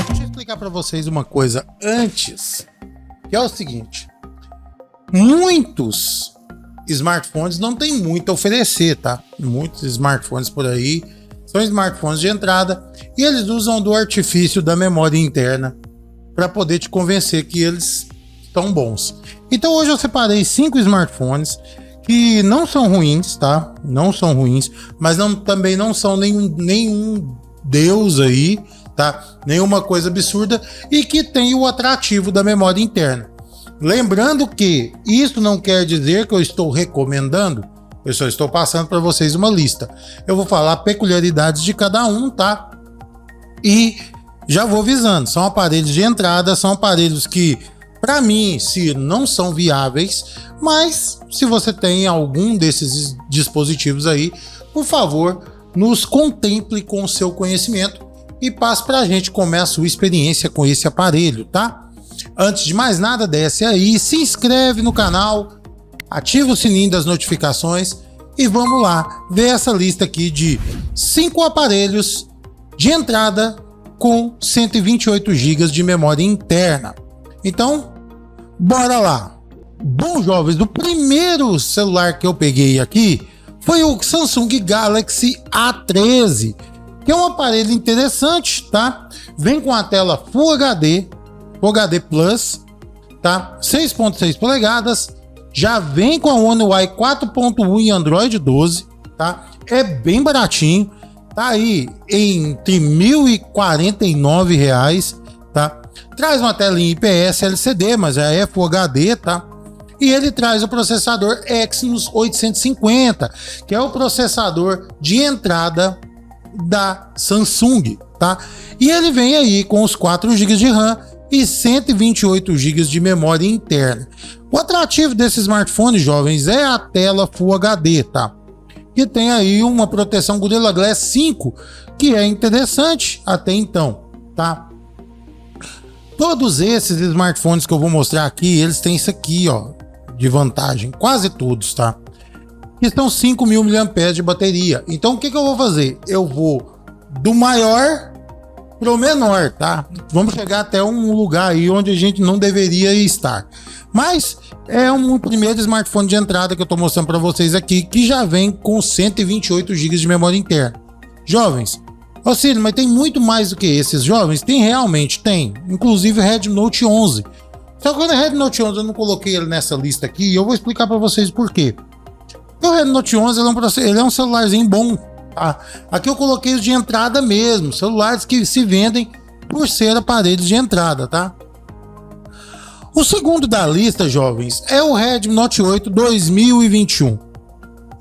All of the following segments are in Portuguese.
Deixa eu explicar para vocês uma coisa antes, que é o seguinte: muitos smartphones não tem muito a oferecer, tá? Muitos smartphones por aí são smartphones de entrada e eles usam do artifício da memória interna para poder te convencer que eles estão bons. Então hoje eu separei 5 smartphones que não são ruins, tá? Não são ruins, mas também não são nenhum deus aí, tá? Nenhuma coisa absurda e que tem o atrativo da memória interna. Lembrando que isso não quer dizer que eu estou recomendando, eu só estou passando para vocês uma lista. Eu vou falar peculiaridades de cada um, tá? E já vou avisando, são aparelhos de entrada, são aparelhos que, para mim, se não são viáveis, mas se você tem algum desses dispositivos aí, por favor, nos contemple com o seu conhecimento e passe para a gente como é a sua experiência com esse aparelho, tá? Antes de mais nada, desce aí, se inscreve no canal, ativa o sininho das notificações e vamos lá ver essa lista aqui de 5 aparelhos de entrada com 128 GB de memória interna. Então, bora lá. Bom, jovens, o primeiro celular que eu peguei aqui foi o Samsung Galaxy A13, que é um aparelho interessante, tá? Vem com a tela Full HD Plus, tá? 6.6 polegadas, já vem com a One UI 4.1 e Android 12, tá? É bem baratinho, tá aí entre R$ 1.049, tá? Traz uma telinha IPS LCD, mas já é Full HD, tá? E ele traz o processador Exynos 850, que é o processador de entrada da Samsung, tá? E ele vem aí com os 4 GB de RAM e 128 GB de memória interna. O atrativo desse smartphone, jovens, é a tela Full HD, tá? Que tem aí uma proteção Gorilla Glass 5, que é interessante até então, tá? Todos esses smartphones que eu vou mostrar aqui, eles têm isso aqui, ó, de vantagem, quase todos, tá? Que estão 5.000 mAh de bateria. Então o que eu vou fazer? Eu vou do maior pro menor, tá? Vamos chegar até um lugar aí onde a gente não deveria estar. Mas é um primeiro smartphone de entrada que eu tô mostrando para vocês aqui, que já vem com 128 GB de memória interna. Jovens, Ciro, mas tem muito mais do que esses, jovens? Tem, realmente tem. Inclusive o Redmi Note 11. Só que quando o Redmi Note 11 eu não coloquei ele nessa lista aqui, e eu vou explicar para vocês por quê. O Redmi Note 11 ele é um celularzinho bom. Tá? Aqui eu coloquei os de entrada mesmo, celulares que se vendem por ser aparelhos de entrada, tá? O segundo da lista, jovens, é o Redmi Note 8 2021.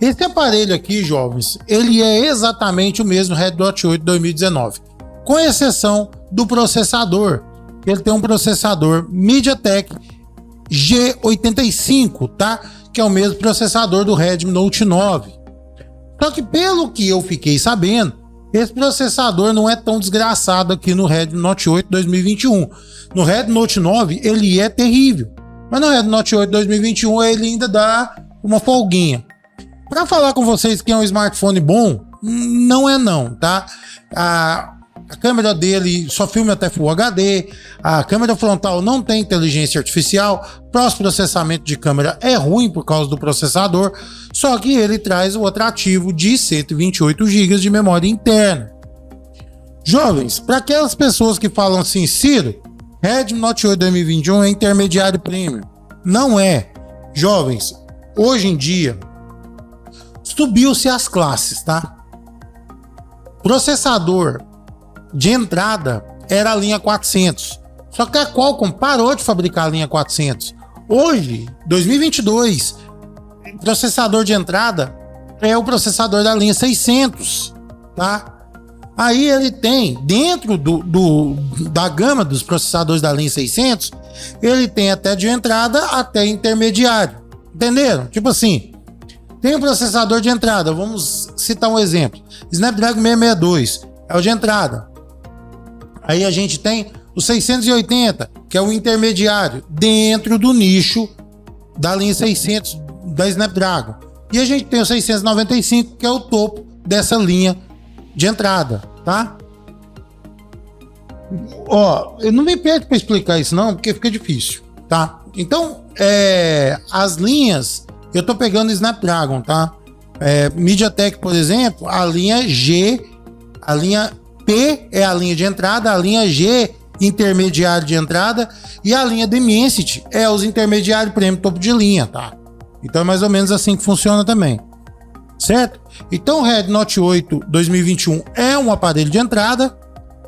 Esse aparelho aqui, jovens, ele é exatamente o mesmo Redmi Note 8 2019, com exceção do processador. Ele tem um processador MediaTek G85, tá? Que é o mesmo processador do Redmi Note 9. Só que pelo que eu fiquei sabendo, esse processador não é tão desgraçado aqui no Redmi Note 8 2021. No Redmi Note 9 ele é terrível, mas no Redmi Note 8 2021 ele ainda dá uma folguinha. Para falar com vocês que é um smartphone bom, não é não, tá? A câmera dele só filma até Full HD, a câmera frontal não tem inteligência artificial, pós-processamento de câmera é ruim por causa do processador, só que ele traz o atrativo de 128 GB de memória interna. Jovens, para aquelas pessoas que falam assim, Ciro, Redmi Note 8 2021 é intermediário premium. Não é. Jovens, hoje em dia, subiu-se as classes, tá? Processador de entrada era a linha 400. Só que a Qualcomm parou de fabricar a linha 400. Hoje, 2022, processador de entrada é o processador da linha 600, tá? Aí ele tem, dentro da gama dos processadores da linha 600, ele tem até de entrada até intermediário. Entenderam? Tipo assim, tem um processador de entrada, vamos citar um exemplo. Snapdragon 662 é o de entrada. Aí a gente tem o 680, que é o intermediário, dentro do nicho da linha 600 da Snapdragon. E a gente tem o 695, que é o topo dessa linha de entrada, tá? Ó, eu não me perco para explicar isso não, porque fica difícil, tá? Então, as linhas, eu tô pegando Snapdragon, tá? MediaTek, por exemplo, a linha G, a linha P é a linha de entrada, a linha G, intermediário de entrada, e a linha Dimensity é os intermediários prêmio topo de linha, tá? Então é mais ou menos assim que funciona também, certo? Então o Redmi Note 8 2021 é um aparelho de entrada,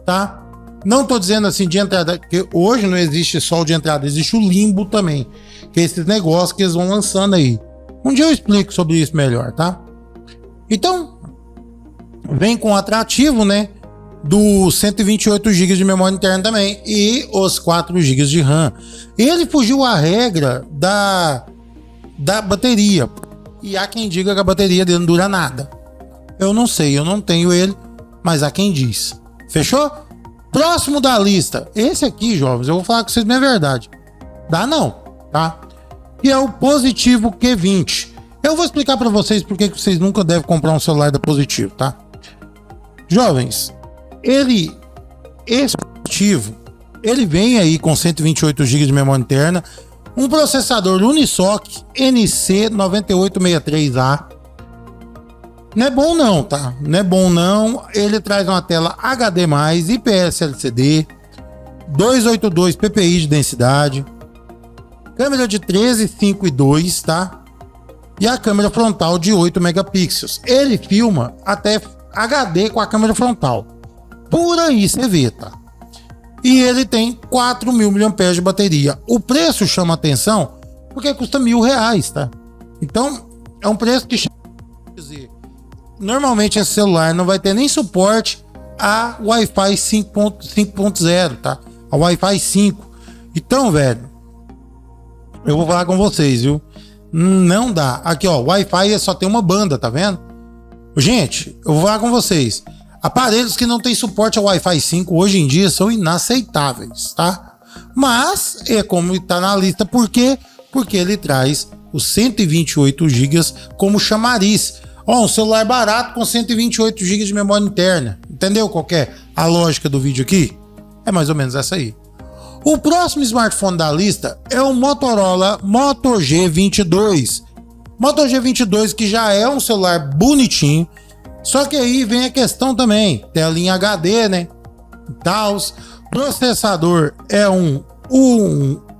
tá? Não tô dizendo assim de entrada, porque hoje não existe só o de entrada, existe o limbo também, que é esses negócios que eles vão lançando aí. Um dia eu explico sobre isso melhor, tá? Então, vem com atrativo, né? Do 128 GB de memória interna também e os 4 GB de RAM. Ele fugiu à regra da bateria. E há quem diga que a bateria dele não dura nada. Eu não sei, eu não tenho ele, mas há quem diz. Fechou? Próximo da lista. Esse aqui, jovens, eu vou falar com vocês minha verdade. Dá não, tá? E é o Positivo Q20. Eu vou explicar para vocês por que vocês nunca devem comprar um celular da Positivo, tá? Jovens, esse Positivo, ele vem aí com 128 GB de memória interna, um processador Unisoc NC9863A. Não é bom não, tá? Não é bom não. Ele traz uma tela HD+, IPS LCD, 282 ppi de densidade, câmera de 13, 5 e 2, tá? E a câmera frontal de 8 megapixels. Ele filma até HD com a câmera frontal. Por aí você vê, tá? E ele tem 4.000 mAh de bateria. O preço chama atenção porque custa R$1.000, tá? Então, é um preço que chama a dizer. Normalmente esse celular não vai ter nem suporte a Wi-Fi 5.0, tá? A Wi-Fi 5. Então, velho, eu vou falar com vocês, viu? Não dá. Aqui, ó, Wi-Fi só tem uma banda, tá vendo? Gente, eu vou falar com vocês. Aparelhos que não tem suporte a Wi-Fi 5 hoje em dia são inaceitáveis, tá? Mas é como está na lista, por quê? Porque ele traz os 128 GB como chamariz. Ó, um celular barato com 128 GB de memória interna. Entendeu qual que é a lógica do vídeo aqui? É mais ou menos essa aí. O próximo smartphone da lista é o Motorola Moto G22. Moto G22 que já é um celular bonitinho, só que aí vem a questão também, telinha HD, né? Tals. Processador é um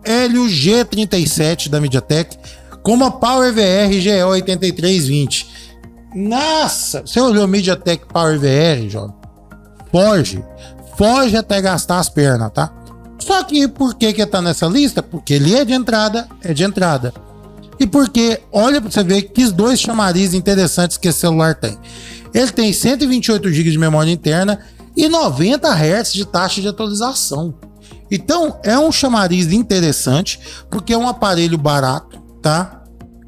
Helio G37 da MediaTek com uma PowerVR GL8320. Nossa, você olhou MediaTek PowerVR, jovem? Foge até gastar as pernas, tá? Só que por que tá nessa lista? Porque ele é de entrada. E porque, olha pra você ver que dois chamarizes interessantes que esse celular tem. Ele tem 128 GB de memória interna e 90 Hz de taxa de atualização. Então, é um chamariz interessante, porque é um aparelho barato, tá?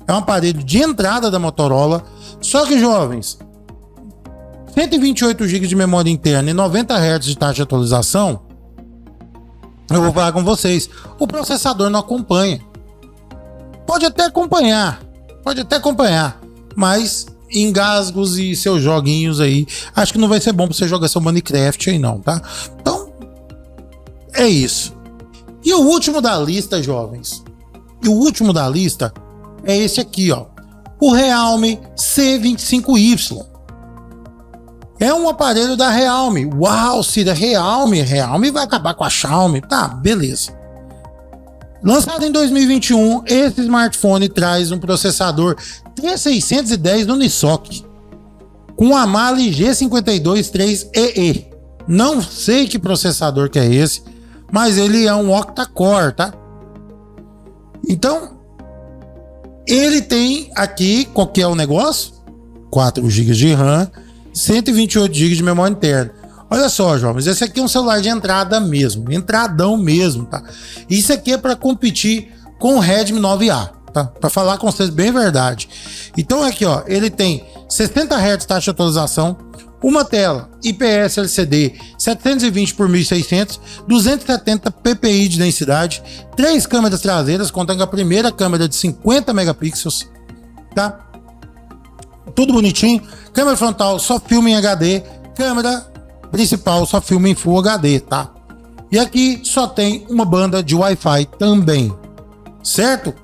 É um aparelho de entrada da Motorola. Só que, jovens, 128 GB de memória interna e 90 Hz de taxa de atualização, eu vou falar com vocês, o processador não acompanha. Pode até acompanhar, mas engasgos e seus joguinhos aí, acho que não vai ser bom pra você jogar seu Minecraft aí não, tá? Então, é isso. E o último da lista, jovens, é esse aqui, ó. O Realme C25Y. É um aparelho da Realme. Uau, Cida, Realme vai acabar com a Xiaomi. Tá, beleza. Lançado em 2021, esse smartphone traz um processador T610 Unisoc com a Mali G523EE. Não sei que processador que é esse, mas ele é um octa-core, tá? Então, ele tem aqui, qual que é o negócio? 4 GB de RAM, 128 GB de memória interna. Olha só, jovens, esse aqui é um celular de entrada mesmo, entradão mesmo, tá? Isso aqui é para competir com o Redmi 9A, tá? Para falar com vocês bem verdade. Então aqui, ó, ele tem 60 Hz taxa de atualização, uma tela IPS LCD 720 por 1600, 270 ppi de densidade, 3 câmeras traseiras, contando a primeira câmera de 50 megapixels, tá? tudo bonitinho. Câmera frontal só filma em HD, câmera principal só filma em Full HD, tá? E aqui só tem uma banda de Wi-Fi também, certo?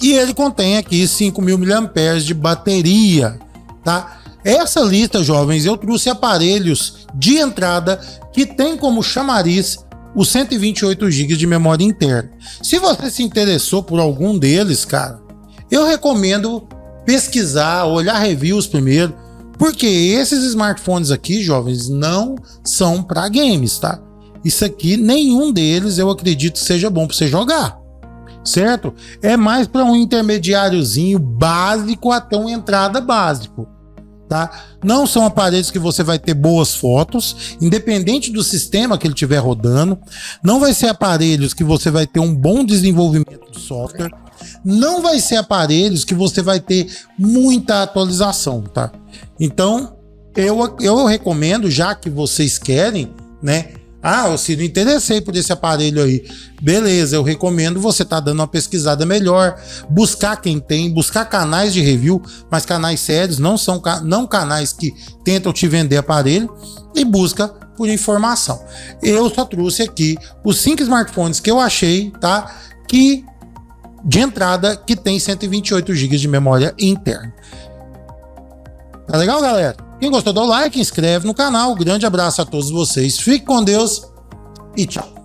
E ele contém aqui 5.000 mAh de bateria, tá? Essa lista, jovens, eu trouxe aparelhos de entrada que tem como chamariz os 128 GB de memória interna. Se você se interessou por algum deles, cara, eu recomendo pesquisar, olhar reviews primeiro, porque esses smartphones aqui, jovens, não são para games, tá? Isso aqui, nenhum deles eu acredito seja bom para você jogar, certo? É mais para um intermediáriozinho básico até uma entrada básico, tá? Não são aparelhos que você vai ter boas fotos, independente do sistema que ele estiver rodando. Não vai ser aparelhos que você vai ter um bom desenvolvimento de software. Não vai ser aparelhos que você vai ter muita atualização, tá? Então, eu recomendo, já que vocês querem, né? Eu se não interessei por esse aparelho aí. Beleza, eu recomendo você tá dando uma pesquisada melhor, buscar quem tem, buscar canais de review, mas canais sérios, não canais que tentam te vender aparelho, e busca por informação. Eu só trouxe aqui os 5 smartphones que eu achei, tá? Que de entrada que tem 128 GB de memória interna. Tá legal, galera? Quem gostou, dá o like, inscreve no canal. Grande abraço a todos vocês. Fique com Deus e tchau.